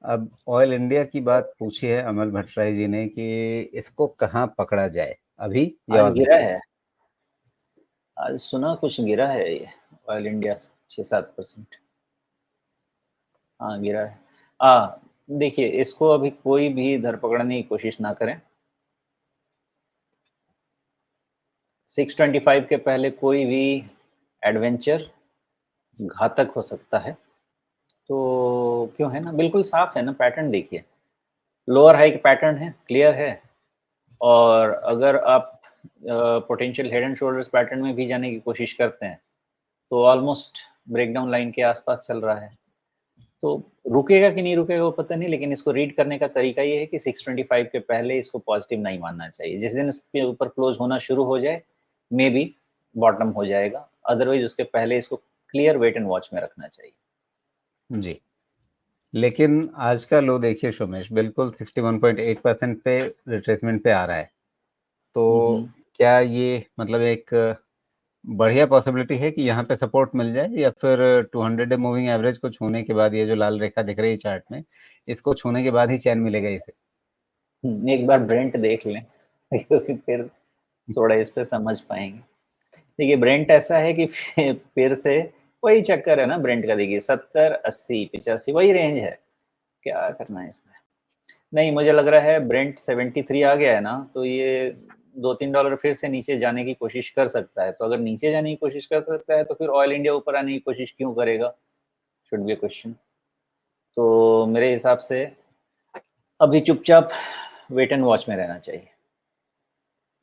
अब oil India की बात पूछी है अमल भट्टराई जी ने कि इसको कहाँ पकड़ा जाए, अभी या आज और गिरा नीचे? है। आज सुना कुछ गिरा है ये ऑयल इंडिया 6-7%। हाँ गिरा है। देखिए इसको अभी कोई भी धरपकड़ने की कोशिश ना करें। 625 के पहले कोई भी एडवेंचर घातक हो सकता है। तो क्यों है ना, बिल्कुल साफ है ना, पैटर्न देखिए। लोअर हाई पैटर्न है, क्लियर है। और अगर आप potential head and shoulders pattern में भी जाने की कोशिश करते हैं तो ऑलमोस्ट ब्रेकडाउन लाइन के आसपास चल रहा है। तो रुकेगा कि नहीं रुकेगा वो पता नहीं, लेकिन इसको रीड करने का तरीका ये है कि 625 के पहले इसको पॉजिटिव नहीं मानना चाहिए। जिस दिन इसके ऊपर क्लोज होना शुरू हो जाए, मे बी बॉटम हो जाएगा, अदरवाइज उसके पहले इसको क्लियर वेट एंड वॉच में रखना चाहिए। जी। लेकिन आज का लो देखिए सोमेश, बिल्कुल 61.8% पे रिट्रेसमेंट पे आ रहा है। तो क्या ये मतलब एक बढ़िया पॉसिबिलिटी है कि यहाँ पे सपोर्ट मिल जाए, या फिर 200 डे मूविंग एवरेज को छूने के बाद ये जो लाल रेखा दिख रही है चार्ट में, इसको छूने के बाद ही चैन मिलेगा इसे? एक बार ब्रेंट देख लें क्योंकि फिर थोड़ा इस पे समझ पाएंगे। देखिए ब्रेंट ऐसा है कि फिर से वही चक्कर है ना ब्रेंट का। देखिए 70, 80, 85 वही रेंज है। क्या करना है इसमें? नहीं, मुझे लग रहा है ब्रेंट 73 आ गया है ना, तो ये $2-3 फिर से नीचे जाने की कोशिश कर सकता है। तो अगर नीचे जाने की कोशिश कर सकता है तो फिर ऑयल इंडिया ऊपर आने की कोशिश क्यों करेगा? Should be a question. तो मेरे हिसाब से अभी चुपचाप वेट एंड वॉच में रहना चाहिए।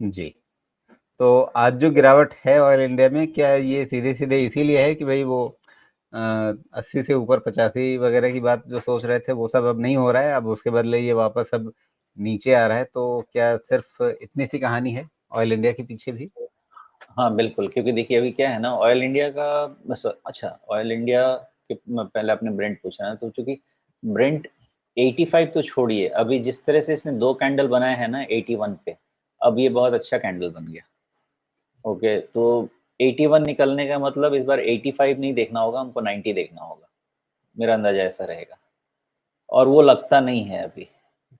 जी। तो आज जो गिरावट है ऑयल इंडिया में, क्या ये सीधे-सीधे इसीलिए है कि भई वो 80 से ऊपर 85 वगैरह की बात जो सोच रहे थे वो सब अब नहीं हो रहा है, अब उसके बदले ये वापस अब नीचे आ रहा है, तो क्या सिर्फ़ इतनी सी कहानी है ऑयल इंडिया के पीछे भी? हाँ, बिल्कुल, क्योंकि देखिए अभी क्या है ना, ऑयल इंडिया का बस अच्छा, ऑयल इंडिया के पहले आपने ब्रेंट पूछा है, तो चूँकि ब्रेंट 85 तो छोड़िए, अभी जिस तरह से इसने 2 कैंडल बनाए हैं ना 81 पे, अब ये बहुत अच्छा कैंडल बन गया। ओके, तो 81 निकलने का मतलब इस बार 85 नहीं देखना होगा, हमको 90 देखना होगा। मेरा अंदाज़ा ऐसा रहेगा। और वो लगता नहीं है अभी,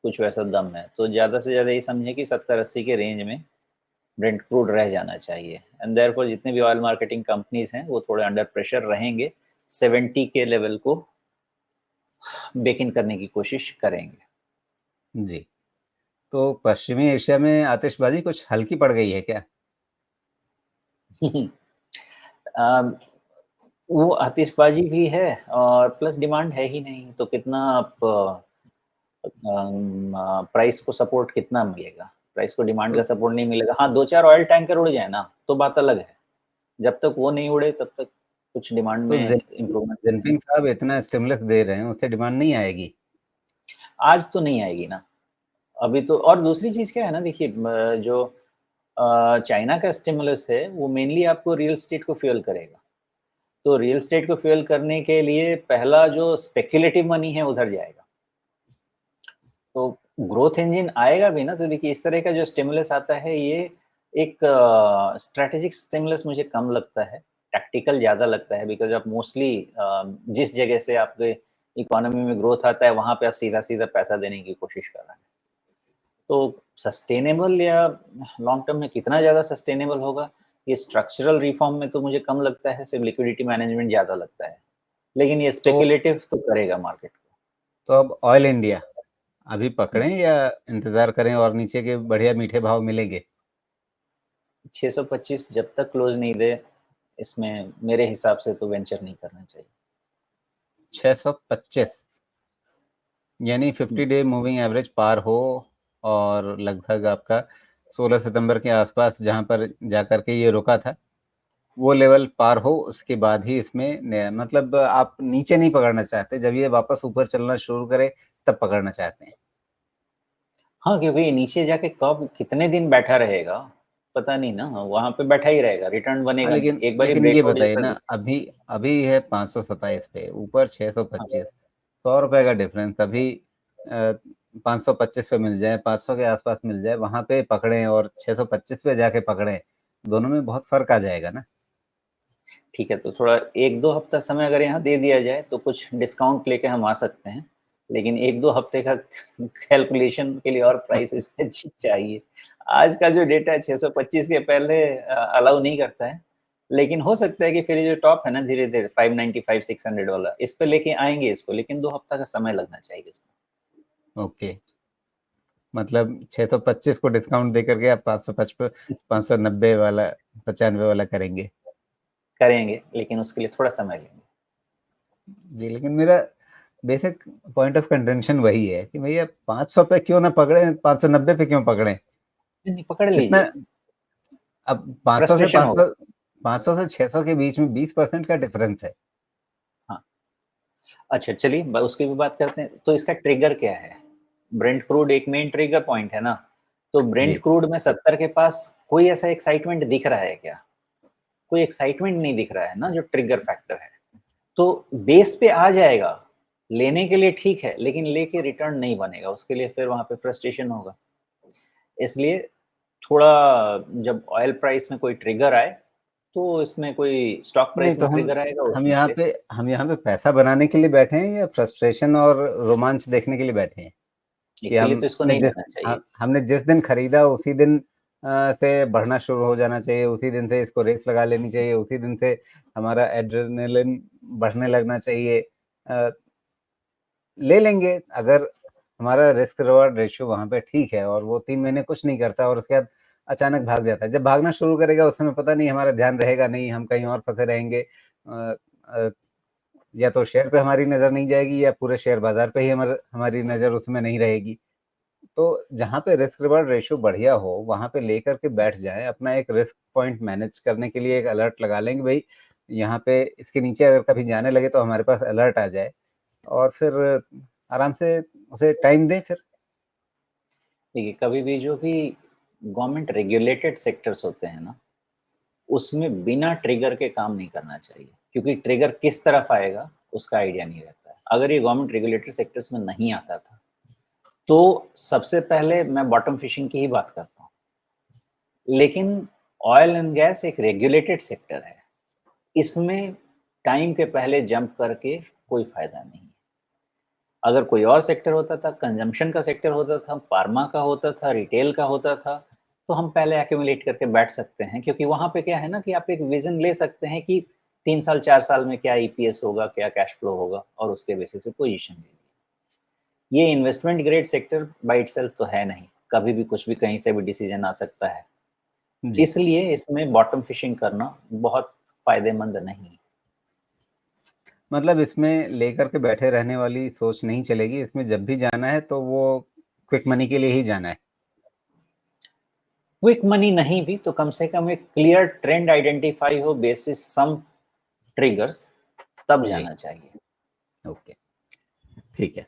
कुछ वैसा दम है। तो ज़्यादा से ज़्यादा ये समझें कि 70-80 के रेंज में ब्रेंट क्रूड रह जाना चाहिए। एंड देयरफॉर जितने भी ऑयल मार्केटिंग कंपनीज़ हैं, वो थोड़े अंडर प्रेशर रहेंगे, 70 के लेवल को बेक इन करने की कोशिश करेंगे। जी। तो पश्चिमी एशिया में आतिशबाज़ी कुछ हल्की पड़ गई है क्या? अ, वो आतिशबाज़ी भी है और प्लस डिमांड है ही नहीं, तो कितना आप प्राइस को सपोर्ट कितना मिलेगा? प्राइस को डिमांड तो का सपोर्ट नहीं मिलेगा। हाँ, 2-4 ऑयल टैंकर उड़ जाए ना, तो बात अलग है। जब तक वो नहीं उड़े, तब तक कुछ डिमांड तो में इम्प्रूवमेंट नहीं जिनपिंग होगा। साहब इतना स्टिमुलस दे रहे हैं, उससे डिमांड नहीं आएगी? आज तो नहीं आएगी ना। अभी तो और दूसरी चीज़ क्या है ना, देखिए जो चाइना का स्टिमुलस है, वो मेनली आपको रियल एस्टेट को फ्यूल करेगा। तो रियल एस्टेट को फ्यूल करने के लिए पहला जो स्पेक्युलेटिव मनी है, उधर जाएगा। तो ग्रोथ इंजन आएगा भी ना, तो देखिए इस तरह का जो स्टिमुलस आता है, ये एक स्ट्रैटेजिक स्टिमुलस मुझे कम लगता है, टैक्टिकल ज़्यादा लगता है, बिकॉज़ आप मोस्टली जिस जगह से आपके इकोनॉमी में ग्रोथ आता है, वहाँ पे आप सीधा-सीधा पैसा देने की कोशिश कर रहे हैं। तो सस्टेनेबल या लॉन्ग टर्म में कितना ज़्यादा सस्टेनेबल होगा, ये स्ट्रक्चरल रिफॉर्म में तो मुझे कम लगता है, सिर्फ लिक्विडिटी मैनेजमेंट ज़्यादा लगता है। लेकिन ये तो स्पेकुलेटिव तो करेगा मार्केट को। तो अब ऑयल इंडिया अभी पकड़ें या इंतज़ार करें और नीचे के बढ़िया मीठे भाव मिलेंगे? 625 जब तक क्लोज़ नहीं दे, इसमें मेरे हिसाब से तो वेंचर नहीं करना चाहिए। 625 यानी हुँ, 50 डे मूविंग एवरेज पार हो, और लगभग आपका 16 सितंबर के आसपास जहाँ पर जाकर के ये रुका था, वो लेवल पार हो, उसके बाद ही इसमें मतलब आप नीचे नहीं पकड़ना चाहते, जब ये वापस ऊपर चलना शुरू करे तब पकड़ना चाहते हैं। हाँ, क्योंकि नीचे जाके कब कितने दिन बैठा रहेगा, पता नहीं ना, वहाँ पे बैठा ही रहेगा, रिटर्न हाँ, बनेगा नहीं। लेकिन एक बार ये लेकिन ये ब्रेकआउट बताइए जैसा ना, दिखा। अभी अभी है 527 पे, ऊपर हाँ, 625, ₹100 का डिफरेंस। अभी 525 पे मिल जाए, 500 के आसपास मिल जाए, वहां पे पकड़ें और 625 पे जाके पकड़ें, दोनों में बहुत फर्क आ जाएगा ना। ठीक है, तो थोड़ा 1-2 हफ्ता समय अगर यहाँ दे दिया जाए, तो कुछ डिस्काउंट लेके हम आ सकते हैं। लेकिन 1-2 हफ्ते का कैलकुलेशन के लिए और प्राइस इसमें चाहिए। आज का जो डेटा है 625 के पहले अलाउ नहीं करता है, लेकिन हो सकता है कि फिर ये जो टॉप है ना धीरे-धीरे 595 600 वाला, इस पे लेके आएँगे इसको, लेकिन 2 हफ्ता का समय लगना चाहिए उसमें। ओके। मतलब 625 को डिस्काउंट देकर के आप 555 590 वाला 95 वाला करेंगे। करेंगे, लेकिन उसके लिए थोड़ा समय लेंगे। जी, लेकिन मेरा बेसिक पॉइंट ऑफ कंटेंशन वही है कि भैया 500 पे क्यों ना पकड़ें, 590 पे क्यों पकड़ें? नहीं, पकड़ इतना लीजिए, अब 500 से फ्रस्ट्रेशन होगा। 500 से 600 के बीच में 20% का डिफरेंस है। हाँ, अच्छा चलिए उसकी भी बात करते हैं। तो इसका ट्रिगर क्या है? ब्रेंट क्रूड एक मेन ट्रिगर पॉइंट है ना, तो ब्रेंट जी, क्रूड में 70 के पास कोई ऐसा एक्साइटमेंट दिख रहा है क्या? कोई एक्साइटमेंट नहीं दिख रहा है ना जो ट्रिगर फैक्टर है। तो बेस पे आ जाएगा, लेने के लिए ठीक है, लेकिन लेके रिटर्न नहीं बनेगा, उसके लिए फिर वहाँ पे फ्रस्ट्रेशन होगा। इसलिए थोड़ा जब ऑयल प्राइस में कोई ट्रिगर आए, तो इसमें कोई स्टॉक नहीं प्राइस तो में ट्रिगर आएगा हम उसमें ले सकते हम यहाँ पे पैसा बनाने के लिए बैठे हैं या फ्रस्ट्रेशन और रोमांच देखने के लिए बैठे हैं? हैं। कि इसीलिए तो इसको नहीं लेना चाहिए। हमने जिस दिन खरीदा उसी दिन से बढ़ना शुरू हो जाना चाहिए, उसी दिन से इसको रेस लगा लेनी चाहिए, उसी दिन से हमारा एड्रेनालिन बढ़ने लगना चाहिए। ले लेंगे अगर हमारा रिस्क रिवॉर्ड रेशियो वहाँ पे ठीक है और वो 3 महीने कुछ नहीं करता और उसके बाद अचानक भाग जाता है। जब भागना शुरू करेगा उस समय पता नहीं हमारा ध्यान रहेगा नहीं, हम कहीं और फँसे रहेंगे। अ अ, या तो शेयर पे हमारी नज़र नहीं जाएगी या पूरे शेयर बाज़ार पे ही हमारी नज़र उसमें नहीं रहेगी। तो जहाँ पे रिस्क रिवॉर्ड रेशियो बढ़िया हो, वहाँ पे लेकर के बैठ जाएँ, अपना एक रिस्क पॉइंट मैनेज करने के लिए एक अलर्ट लगा लें कि भई यहाँ पे इसके नीचे अगर कभी जाने लगे तो हमारे पास अलर्ट आ जाए और फिर आराम से उसे टाइम दें फिर। देखिए, कभी भी जो भी गवर्नमेंट रेगुलेटेड सेक्टर्स होते हैं ना, उसमें बिना ट्रिगर के काम नहीं करना चाहिए, क्योंकि ट्रिगर किस तरफ आएगा, उसका आइडिया नहीं रहता है। अगर ये गवर्नमेंट रेगुलेटेड सेक्टर्स में नहीं आता था, तो सबसे पहले मैं बॉटम फिशिंग की ही बात करता हूँ। लेकिन ऑयल एंड गैस एक रेगुलेटेड सेक्टर है। इसमें टाइम के पहले जंप करके कोई फ़ायदा नहीं है। अगर कोई और सेक्टर होता था, कंज़म्पशन का सेक्टर होता था, फ़ार्मा का होता था, रिटेल का होता था, तो हम पहले एक्यूमुलेट करके बैठ सकते हैं, क्योंकि वहाँ पे क्या है ना कि आप एक विज़न ले सकते हैं कि 3 साल, 4 साल में क्या ईपीएस होगा, क्या कैश फ्लो होगा और उसके बेसिस पे पोज़ीशन ले ली। ये investment grade sector by itself तो है नहीं, कभी भी कुछ भी कहीं से भी डिसीज़न आ सकता है। जी, इसलिए इसमें बॉटम फिशिंग करना बहुत फ़ायदेमंद नहीं है। मतलब इसमें लेकर के बैठे रहने वाली सोच नहीं चलेगी, इसमें जब भी जाना है तो वो क्विक मनी के लिए ही जाना है। क्विक मनी नहीं भी तो कम से कम एक क्लियर ट्रेंड आइडेंटिफाई हो बेसिस सम ट्रिगर्स, तब जी, जाना चाहिए। ओके, ठीक है।